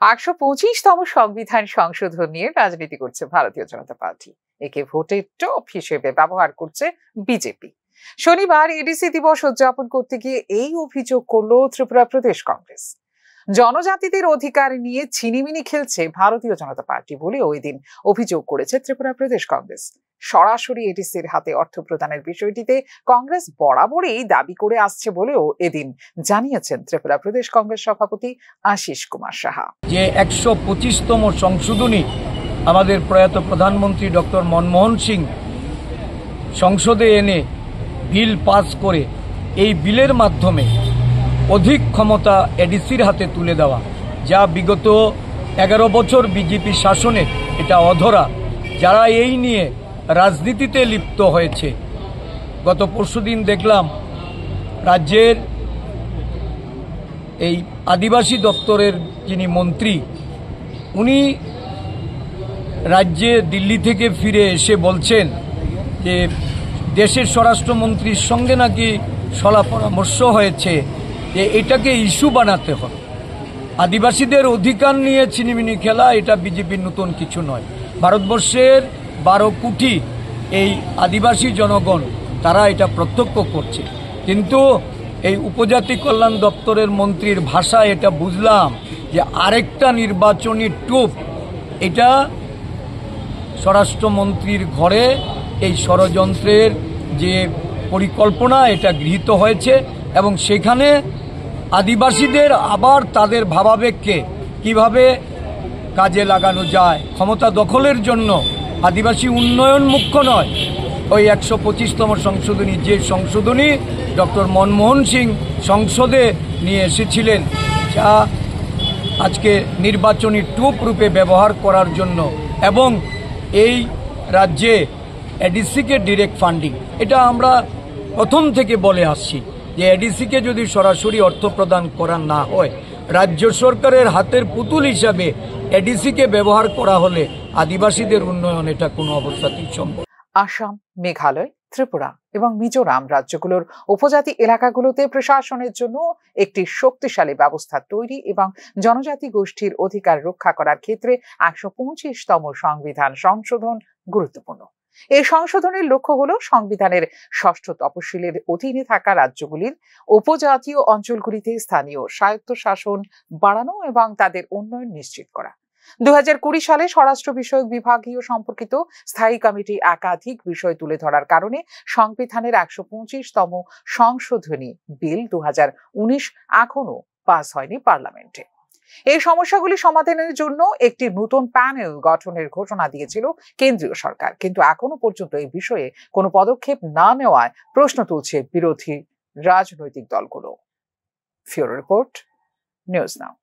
125তম সংবিধান সংশোধন নিয়ে রাজনীতি করছে ভারতীয় জনতা পার্টি। একে ভোটের টপ হিসেবে ব্যবহার করছে বিজেপি। শনিবার এডিসি দিবস উদযাপন করতে গিয়ে এই অভিযোগ করল ত্রিপুরা প্রদেশ কংগ্রেস। জনজাতিদের অধিকার নিয়ে ছিনিমিনি খেলছে ভারতীয় জনতা পার্টি বলে ওই দিন অভিযোগ করেছে ত্রিপুরা প্রদেশ কংগ্রেস। সরাসরি এডিসির হাতে অর্থ প্রদানের বিষয়টিতে কংগ্রেস বরাবরই দাবি করে আসছে বলেও এদিন জানিয়েছেন ত্রিপুরা প্রদেশ কংগ্রেস সভাপতি আশিস কুমার সাহা। যে 125তম সংশোধনী আমাদের প্রয়াত প্রধানমন্ত্রী ডক্টর মনমোহন সিং সংসদে এনে বিল পাস করে এই বিলের মাধ্যমে অধিক ক্ষমতা এডিসির হাতে তুলে দেওয়া, যা বিগত 11 বছর বিজেপি শাসনে এটা অধরা, যারা এই নিয়ে রাজনীতিতে লিপ্ত হয়েছে। গত পরশুদিন দেখলাম রাজ্যের এই আদিবাসী দপ্তরের যিনি মন্ত্রী, উনি রাজ্যে দিল্লি থেকে ফিরে এসে বলছেন যে দেশের স্বরাষ্ট্রমন্ত্রীর সঙ্গে নাকি সলা পরামর্শ হয়েছে যে এটাকে ইস্যু বানাতে হবে। আদিবাসীদের অধিকার নিয়ে ছিনিমিনি খেলা এটা বিজেপির নতুন কিছু নয়। ভারতবর্ষের 12 কোটি এই আদিবাসী জনগণ তারা এটা প্রত্যক্ষ করছে, কিন্তু এই উপজাতি কল্যাণ দপ্তরের মন্ত্রীর ভাষা এটা বুঝলাম যে আরেকটা নির্বাচনী টুপ। এটা স্বরাষ্ট্রমন্ত্রীর ঘরে এই ষড়যন্ত্রের যে পরিকল্পনা এটা গৃহীত হয়েছে এবং সেখানে আদিবাসীদের আবার তাদের ভাবাবেগকে কিভাবে কাজে লাগানো যায় ক্ষমতা দখলের জন্য। আদিবাসী উন্নয়ন মুখ্য নয়, ওই 125তম সংশোধনী, যে সংশোধনী ডক্টর মনমোহন সিং সংসদে নিয়ে এসেছিলেন, যা আজকে নির্বাচনী টুপ রূপে ব্যবহার করার জন্য এবং এই রাজ্যে এডিসিকে ডিরেক্ট ফান্ডিং, এটা আমরা প্রথম থেকে বলে আসছি যে এডিসিকে যদি সরাসরি অর্থ প্রদান করা না হয়, রাজ্য সরকারের হাতের পুতুল হিসাবে এডিসিকে ব্যবহার করা হলে আদিবাসীদের উন্নয়ন এটা কোনো অবস্থাতেই সম্ভব। আসাম, মেঘালয়, ত্রিপুরা এবং মিজোরাম রাজ্যগুলোর উপজাতি এলাকাগুলোতে প্রশাসনের জন্য একটি শক্তিশালী ব্যবস্থা তৈরি এবং জনজাতি গোষ্ঠীর অধিকার রক্ষা করার ক্ষেত্রে 125তম সংবিধান সংশোধন গুরুত্বপূর্ণ। এই সংশোধনের লক্ষ্য হলো সংবিধানের 6ষ্ঠ তফসিলের অধীনে থাকা রাজ্যগুলির উপজাতীয় অঞ্চলগুলিতে স্থানীয় স্বায়ত্তশাসন বাড়ানো এবং তাদের উন্নয়ন নিশ্চিত করা। 2020 সালে স্বরাষ্ট্র বিষয়ক বিভাগীয় সম্পর্কিত স্থায়ী কমিটি একাধিক বিষয় তুলে ধরার কারণে সংবিধানের 125তম সংশোধনী বিল 2019 এখনো পাস হয়নি পার্লামেন্টে। এই সমস্যাগুলি সমাধানের জন্য একটি নতুন প্যানেল গঠনের ঘোষণা দিয়েছিল কেন্দ্রীয় সরকার, কিন্তু এখনো পর্যন্ত এই বিষয়ে কোনো পদক্ষেপ না নেওয়ায় প্রশ্ন তুলছে বিরোধী রাজনৈতিক দলগুলো। ফিউরো রিপোর্ট, নিউজ নাও।